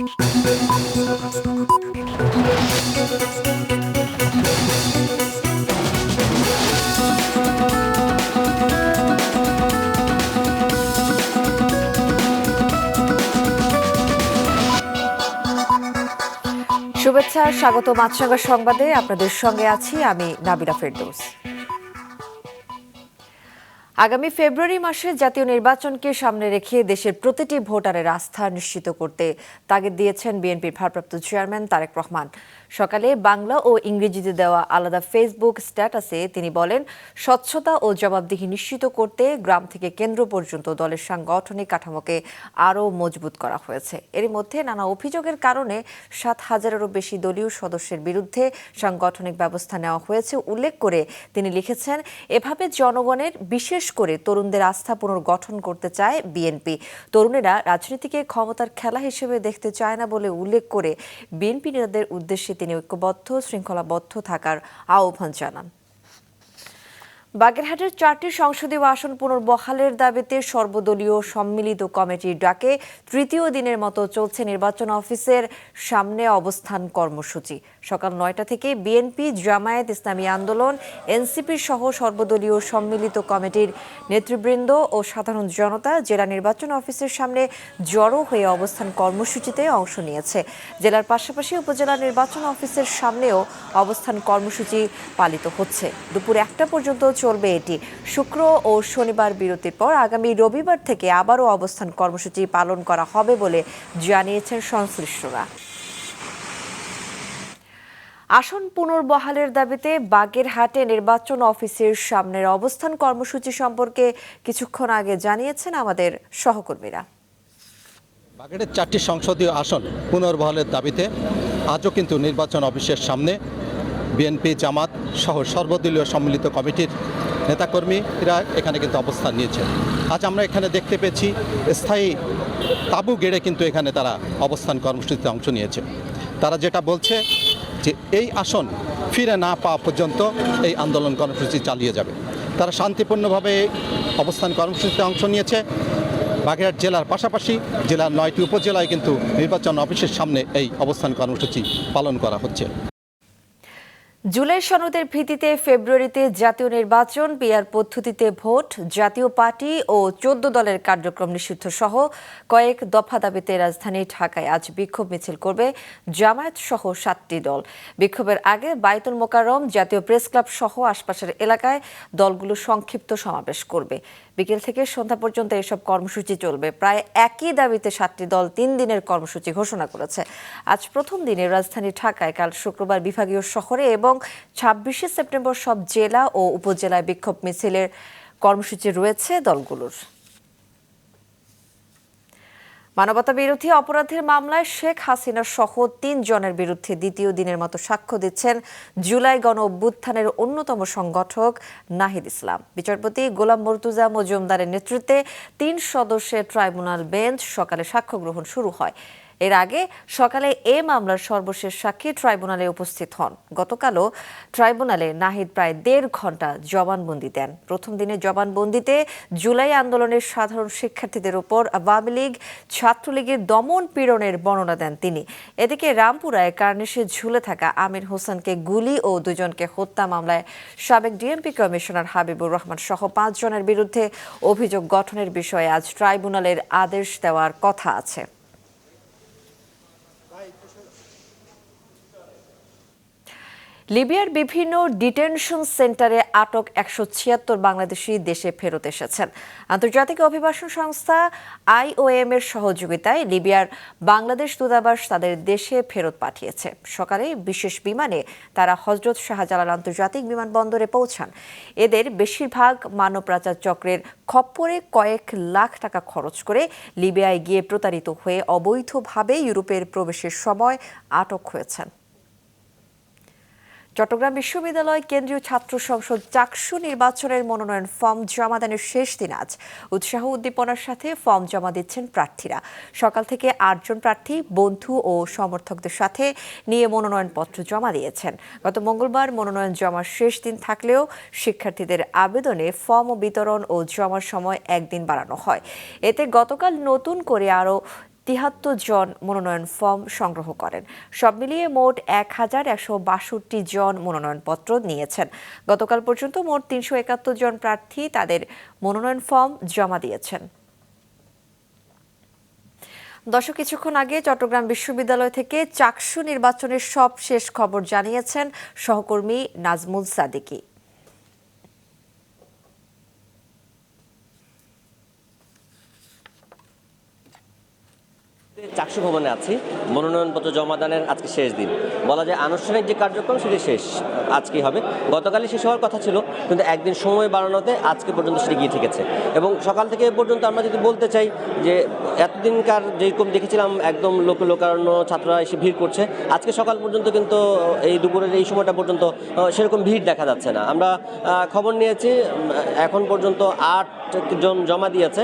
শুভেচ্ছা, স্বাগত মাছরাঙা সংবাদে। আপনাদের সঙ্গে আছি আমি নাবিলা ফেরদৌস। আগামী ফেব্রুয়ারি মাসে জাতীয় নির্বাচনকে সামনে রেখে দেশের প্রতিটি ভোটারের আস্থা নিশ্চিত করতে তাগিদ দিয়েছেন বিএনপির ভারপ্রাপ্ত চেয়ারম্যান তারেক রহমান। সকালে বাংলা ও ইংরেজিতে দেওয়া আলাদা ফেসবুক স্ট্যাটাসে তিনি বলেন, স্বচ্ছতা ও জবাবদিহি নিশ্চিত করতে গ্রাম থেকে কেন্দ্র পর্যন্ত দলের সাংগঠনিক কাঠামোকে আরও মজবুত করা হয়েছে। এর মধ্যে নানা অভিযোগের কারণে 7,000-এরও বেশি দলীয় সদস্যের বিরুদ্ধে সাংগঠনিক ব্যবস্থা নেওয়া হয়েছে উল্লেখ করে তিনি লিখেছেন, এভাবে জনগণের বিশেষ করে তরুণদের আস্থা পুনর্গঠন করতে চায় বিএনপি। তরুণেরা রাজনীতিকে ক্ষমতার খেলা হিসেবে দেখতে চায় না বলে উল্লেখ করে বিএনপি নেতাদের উদ্দেশ্যে তিনি ঐক্যবদ্ধ, শৃঙ্খলাবদ্ধ থাকার আহ্বান জানান। বাগেরহাটের 4টি সংসদীয় আসন পুনর্বহালের দাবিতে সর্বদলীয় সম্মিলিত কমিটির ডাকে তৃতীয় দিনের মতো চলছে নির্বাচন অফিসের সামনে অবস্থান কর্মসূচি। সকাল 9টা থেকে বিএনপি, জামায়াত ইসলামী আন্দোলন, এনসিপি সহ সর্বদলীয় সম্মিলিত কমিটির নেতৃবৃন্দ ও সাধারণ জনতা জেলা নির্বাচন অফিসের সামনে জড়ো হয়ে অবস্থান কর্মসূচিতে অংশ নিয়েছে। জেলার পাশাপাশি উপজেলা নির্বাচন অফিসের সামনেও অবস্থান কর্মসূচি পালিত হচ্ছে। দুপুর 1টা পর্যন্ত চলবে এটি। শুক্র ও শনিবার বিরতির পর আগামী রবিবার থেকে আবারও অবস্থান কর্মসূচি পালন করা হবে বলে জানিয়েছেন সংশ্লিষ্টরা। আসন পুনর্বহালের দাবিতে বাগেরহাটে নির্বাচন অফিসের সামনের অবস্থান কর্মসূচি সম্পর্কে কিছুক্ষণ আগে জানিয়েছেন আমাদের সহকর্মীরা। বাগেরহাটের 4টি সংসদীয় আসন পুনর্বহালের দাবিতে আজও কিন্তু নির্বাচন অফিসের সামনে বিএনপি, জামাত সহ সর্বদলীয় সম্মিলিত কমিটির নেতাকর্মীরা এখানে কিন্তু অবস্থান নিয়েছে। আজ আমরা এখানে দেখতে পেয়েছি স্থায়ী তাঁবু গেড়ে কিন্তু এখানে তারা অবস্থান কর্মসূচিতে অংশ নিয়েছে। তারা যেটা বলছে যে এই আসন ফিরে না পাওয়া পর্যন্ত এই আন্দোলন কর্মসূচি চালিয়ে যাবে। তারা শান্তিপূর্ণভাবে অবস্থান কর্মসূচিতে অংশ নিয়েছে। বাগেরহাট জেলার পাশাপাশি জেলার 9টি উপজেলায় কিন্তু নির্বাচন অফিসের সামনে এই অবস্থান কর্মসূচি পালন করা হচ্ছে। জুলাই সনদের ভিত্তিতে ফেব্রুয়ারিতে জাতীয় নির্বাচন, পিআর পদ্ধতিতে ভোট, জাতীয় পার্টি ও 14 দলের কার্যক্রম নিষিদ্ধ সহ কয়েক দফা দাবিতে রাজধানী ঢাকায় আজ বিক্ষোভ মিছিল করবে জামায়াত সহ 7টি দল। বিক্ষোভের আগে বায়তুল মোকাররম, জাতীয় প্রেস ক্লাব সহ আশপাশের এলাকায় দলগুলো সংক্ষিপ্ত সমাবেশ করবে। বিকেল থেকে সন্ধ্যা পর্যন্ত এসব কর্মসূচি চলবে। প্রায় একই দাবিতে 7টি দল 3 দিনের কর্মসূচি ঘোষণা করেছে। আজ প্রথম দিনে রাজধানী ঢাকায়, কাল শুক্রবার বিভাগীয় শহরে এবং 26শে সেপ্টেম্বর সব জেলা ও উপজেলায় বিক্ষোভ মিছিলের কর্মসূচি রয়েছে দলগুলোর। মানবতা বিরোধী অপরাধের মামলায় শেখ হাসিনা সহ 3 জনের বিরুদ্ধে দ্বিতীয় দিনের মতো সাক্ষ্য দিচ্ছেন জুলাই গণ অভ্যুত্থানের অন্যতম সংগঠক নাহিদ ইসলাম। বিচারপতি গোলাম মর্তুজা মজুমদারের নেতৃত্বে 3 সদস্যের ট্রাইব্যুনাল বেঞ্চ সকালে সাক্ষ্য গ্রহণ শুরু হয়। এর আগে সকালে এ মামলার সর্বশেষ সাক্ষী ট্রাইব্যুনালে উপস্থিত হন। গতকালও ট্রাইব্যুনালে নাহিদ প্রায় 1.5 ঘণ্টা জবানবন্দি দেন। প্রথম দিনে জবানবন্দিতে জুলাই আন্দোলনের সাধারণ শিক্ষার্থীদের ওপর আওয়ামী লীগ, ছাত্রলীগের দমন পীড়নের বর্ণনা দেন তিনি। এদিকে রামপুরায় কার্নিশে ঝুলে থাকা আমির হোসেনকে গুলি ও 2 জনকে হত্যা মামলায় সাবেক ডিএমপি কমিশনার হাবিবুর রহমান সহ 5 জনের বিরুদ্ধে অভিযোগ গঠনের বিষয়ে আজ ট্রাইব্যুনালের আদেশ দেওয়ার কথা আছে। লিবিয়ার বিভিন্ন ডিটেনশন সেন্টারে আটক 176 বাংলাদেশি দেশে ফেরত এসেছেন। আন্তর্জাতিক অভিবাসন সংস্থা IOM এর সহযোগিতায় লিবিয়ার বাংলাদেশ দূতাবাস তাদের দেশে ফেরত পাঠিয়েছে। সকালে বিশেষ বিমানে তারা হযরত শাহজালাল আন্তর্জাতিক বিমানবন্দরে পৌঁছান। এদের বেশিরভাগ মানব পাচার চক্রের খপ্পরে কয়েক লাখ টাকা খরচ করে লিবিয়ায় গিয়ে প্রতারিত হয়ে অবৈধভাবে ইউরোপের প্রবেশের সময় আটক হয়েছেন। চট্টগ্রাম বিশ্ববিদ্যালয় কেন্দ্রীয় ছাত্র সংসদ চাকসু নির্বাচনের মনোনয়ন ফর্ম জমা দানের শেষ দিন আজ। উৎসাহ উদ্দীপনার সাথে ফর্ম জমা দিচ্ছেন প্রার্থীরা। সকাল থেকে 8 জন প্রার্থী বন্ধু ও সমর্থকদের সাথে নিয়ে মনোনয়নপত্র জমা দিয়েছেন। গত মঙ্গলবার মনোনয়ন জমার শেষ দিন থাকলেও শিক্ষার্থীদের আবেদনে ফর্ম বিতরণ ও জমার সময় 1 দিন বাড়ানো হয়। এতে গতকাল নতুন করে আরও 73 জন মনোনয়ন ফর্ম সংগ্রহ করেন। সব মিলিয়ে মোট 1162 জন মনোনয়নপত্র নিয়েছেন। গতকাল পর্যন্ত মোট 371 জন প্রার্থী তাদের মনোনয়ন ফর্ম জমা দিয়েছেন। দর্শক, কিছুক্ষণ আগে চট্টগ্রাম বিশ্ববিদ্যালয় থেকে চাকসু নির্বাচনের সব শেষ খবর জানিয়েছেন সহকর্মী নাজমুল সাদিকি। চাকসু ভবনে আছি। মনোনয়নপত্র জমাদানের আজকে শেষ দিন, বলা যায় আনুষ্ঠানিক যে কার্যক্রম সেটি শেষ আজকেই হবে। গতকালই শেষ হওয়ার কথা ছিল, কিন্তু একদিন সময় বাড়ানোতে আজকে পর্যন্ত সেটি গিয়ে ঠেকেছে। এবং সকাল থেকে এ পর্যন্ত আমরা যদি বলতে চাই যে এতদিনকার যেরকম দেখেছিলাম একদম লোকারণ্য, ছাত্ররা এসে ভিড় করছে, আজকে সকাল পর্যন্ত কিন্তু এই দুপুরের এই সময়টা পর্যন্ত সেরকম ভিড় দেখা যাচ্ছে না। আমরা খবর নিয়েছি এখন পর্যন্ত 8 জন জমা দিয়েছে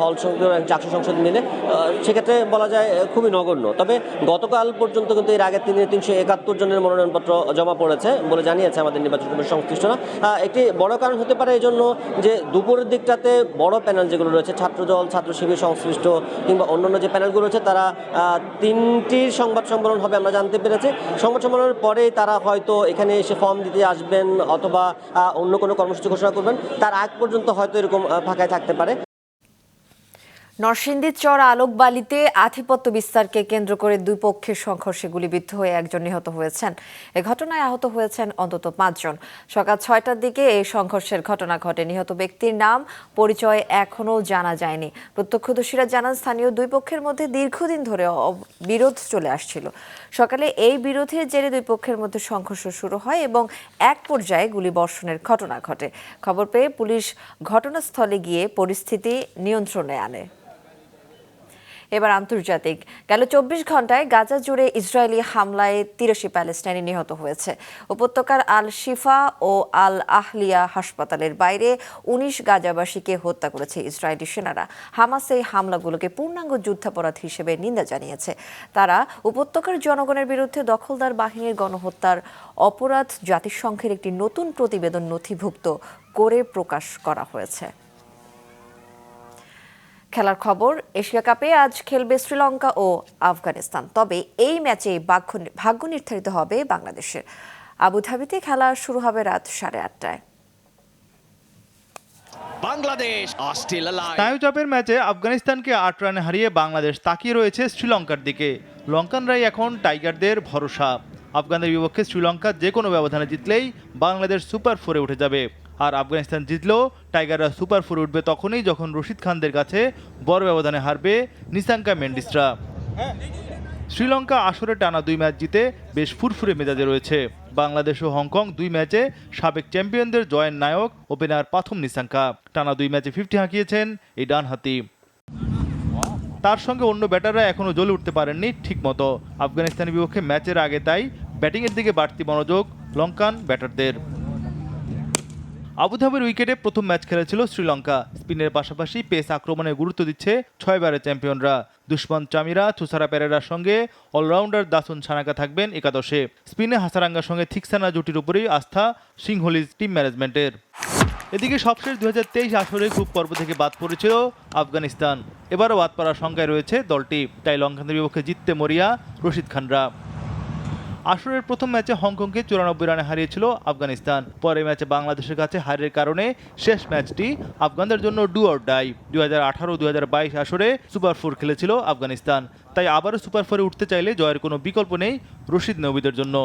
হল সংসদ চাকসু সংসদ মিলে। সেক্ষেত্রে বলা যায় খুবই নগণ্য। তবে গতকাল পর্যন্ত কিন্তু এর আগের দিনে 371 জনের মনোনয়নপত্র জমা পড়েছে বলে জানিয়েছে আমাদের নির্বাচন কমিশন সংশ্লিষ্টরা। একটি বড় কারণ হতে পারে এই জন্য যে দুপুরের দিকটাতে বড় প্যানেল যেগুলো রয়েছে, ছাত্রদল, ছাত্র শিবির সংশ্লিষ্ট কিংবা অন্যান্য যে প্যানেলগুলো রয়েছে, তারা 3টির সংবাদ সম্মেলন হবে আমরা জানতে পেরেছি। সংবাদ সম্মেলনের পরেই তারা হয়তো এখানে এসে ফর্ম দিতে আসবেন অথবা অন্য কোনো কর্মসূচি ঘোষণা করবেন। তার আগ পর্যন্ত হয়তো এরকম ফাঁকায় থাকতে পারে। নরসিংদীর চর আলোকবালিতে আধিপত্য বিস্তারকে কেন্দ্র করে দুই পক্ষের সংঘর্ষে গুলিবিদ্ধ হয়ে একজন নিহত হয়েছেন। এ ঘটনায় আহত হয়েছেন অন্তত 5 জন। সকাল 6টার দিকে এই সংঘর্ষের ঘটনা ঘটে। নিহত ব্যক্তির নাম পরিচয় এখনও জানা যায়নি। প্রত্যক্ষদর্শীরা জানান, স্থানীয় দুই পক্ষের মধ্যে দীর্ঘদিন ধরে বিরোধ চলে আসছিল। সকালে এই বিরোধের জেরে দুই পক্ষের মধ্যে সংঘর্ষ শুরু হয় এবং এক পর্যায়ে গুলিবর্ষণের ঘটনা ঘটে। খবর পেয়ে পুলিশ ঘটনাস্থলে গিয়ে পরিস্থিতি নিয়ন্ত্রণে আনে। এবার আন্তর্জাতিক। গেল 24 ঘন্টায় গাজা জুড়ে ইসরায়েলি হামলায় 83 প্যালেস্টাইনি নিহত হয়েছে। উপত্যকার আল শিফা ও আল আহলিয়া হাসপাতালের বাইরে 19 গাজাবাসীকে হত্যা করেছে ইসরায়েলি সেনারা। হামাস এই হামলাগুলোকে পূর্ণাঙ্গ যুদ্ধাপরাধ হিসেবে নিন্দা জানিয়েছে। তারা উপত্যকার জনগণের বিরুদ্ধে দখলদার বাহিনীর গণহত্যার অপরাধ জাতিসংঘের একটি নতুন প্রতিবেদন নথিভুক্ত করে প্রকাশ করা হয়েছে। খেলার খবর, এশিয়া কাপে আজ খেলবে শ্রীলঙ্কা ও আফগানিস্তান। তবে এই ম্যাচে ভাগ্য নির্ধারিত হবে বাংলাদেশের। আবুধাবিতে খেলা শুরু হবে রাত 8:30টায়। বাংলাদেশ স্নায়ুচাপের ম্যাচে আফগানিস্তানকে 8 রানে হারিয়ে বাংলাদেশ তাকিয়ে রয়েছে শ্রীলঙ্কার দিকে। লঙ্কানরাই এখন টাইগারদের ভরসা। আফগানদের বিপক্ষে শ্রীলঙ্কা যে কোনো ব্যবধানে জিতলেই বাংলাদেশ সুপার 4-এ উঠে যাবে। আর আফগানিস্তান জিতলেও টাইগাররা সুপার 4-এ উঠবে তখনই যখন রশিদ খানদের কাছে বড় ব্যবধানে হারবে নিসাঙ্কা মেন্ডিসরা। শ্রীলঙ্কা আসরে টানা 2 ম্যাচ জিতে বেশ ফুরফুরে মেজাজে রয়েছে। বাংলাদেশ ও হংকং 2 ম্যাচে সাবেক চ্যাম্পিয়নদের জয়ের নায়ক ওপেনার প্রথম নিসাঙ্কা। টানা 2 ম্যাচে 50 হাঁকিয়েছেন এই ডানহাতি। তার সঙ্গে অন্য ব্যাটাররা এখনও জ্বলে উঠতে পারেননি ঠিকমতো। আফগানিস্তানের বিপক্ষে ম্যাচের আগে তাই ব্যাটিংয়ের দিকে বাড়তি মনোযোগ লঙ্কান ব্যাটারদের। আবুধাবির উইকেটে প্রথম ম্যাচ খেলেছিল শ্রীলঙ্কা। স্পিনের পাশাপাশি পেস আক্রমণে গুরুত্ব দিচ্ছে 6 বারের চ্যাম্পিয়নরা। দুষ্মন্ত চামিরা, থুসারা পেরেরার সঙ্গে অলরাউন্ডার দাসুন ছানাকা থাকবেন একাদশে। স্পিনে হাসারাঙ্গার সঙ্গে থিকসানা জুটির উপরেই আস্থা সিংহলিজ টিম ম্যানেজমেন্টের। এদিকে সবশেষ 2023 আসরে গ্রুপ পর্ব থেকে বাদ পড়েছিল আফগানিস্তান। এবারও বাদ পড়ার সংখ্যায় রয়েছে দলটি। তাই লঙ্কানদের বিপক্ষে জিততে মরিয়া রশিদ খানরা। আসরের প্রথম ম্যাচে হংকংকে 94 রানে হারিয়েছিল আফগানিস্তান। পরে ম্যাচে বাংলাদেশের কাছে হারের কারণে শেষ ম্যাচটি আফগানদের জন্য ডু অর ডাই। 2018-2022 আসরে সুপার 4 খেলেছিল আফগানিস্তান। তাই আবারও সুপার 4-এ উঠতে চাইলে জয়ের কোনো বিকল্প নেই রশিদ নবীদের জন্য।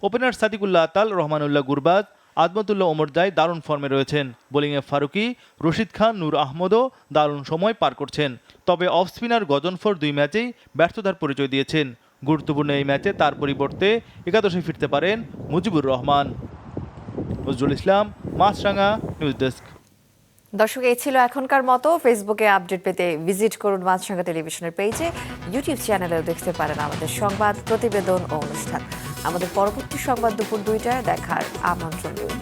ওপেনার সাদিকুল্লাহ আতাল, রহমানুল্লাহ গুরবাজ, আজমতুল্লাহ ওমরজাই দারুণ ফর্মে রয়েছেন। বোলিংয়ে ফারুকি, রশিদ খান, নূর আহমদও দারুণ সময় পার করছেন। তবে অফ স্পিনার গজনফর 2 ম্যাচেই ব্যর্থতার পরিচয় দিয়েছেন। গুরুত্বপূর্ণ এই ম্যাচে তার পরিবর্তে একাদশে ফিরতে পারেন মুজিবুর রহমান। নজরুল ইসলাম, মাছরাঙা, নিউজ ডেস্ক। দর্শক, এই ছিল এখনকার মতো। ফেসবুকে আপডেট পেতে ভিজিট করুন মাছরাঙা টেলিভিশনের পেজে। ইউটিউব চ্যানেলেও দেখতে পারেন আমাদের সংবাদ, প্রতিবেদন ও অনুষ্ঠান। আমাদের পরবর্তী সংবাদ দুপুর 2টায় দেখার আমন্ত্রণ রইল।